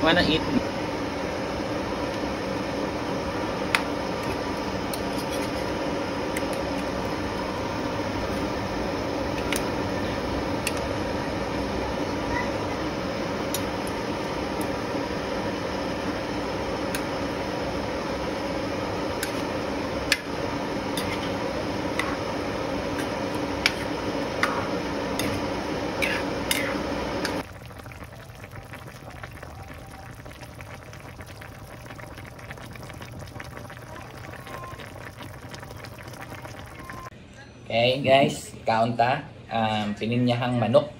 Wanna eat? Okay guys, kaunta, pininyahang manok.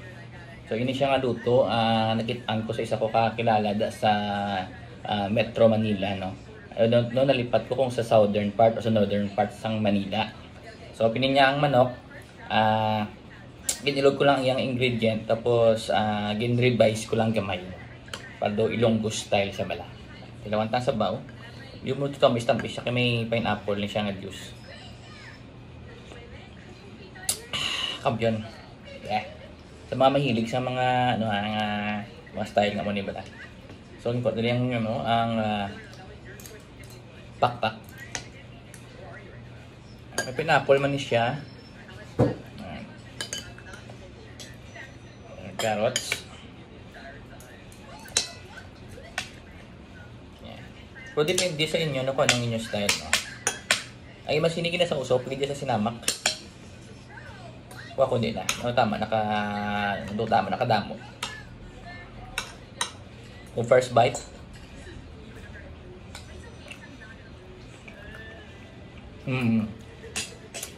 So ini siya nga luto, nakitaan ko sa isa ko kakilala sa Metro Manila, no. No, nalipat ko kung sa southern part o sa northern part sang Manila. So pininyahang manok, ginilog ko lang iyang ingredient, tapos ginrevise ko lang gamay. Para do Ilonggo style sa bala. Tilawantang sabaw. Yung mo ito tamis-tamis siya, kaya may pineapple na siya nga juice. Kampiyon. Yeah. Sa mga mahilig sa mga mga style nga mo ni bala. So import dali ang ang pakpak. May pineapple man ni siya. Carrots. Yeah. Pero depende sa inyo kung anong inyong style, no. Ay mas hinigin na sa usok, pwede sa sinamak. Wako din na. Tama, nakadamo. Yung first bite.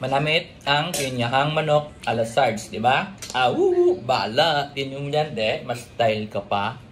Manamit ang pinyahang manok ala sards, di ba? Bala. Din yung yan, de. Mas style ka pa.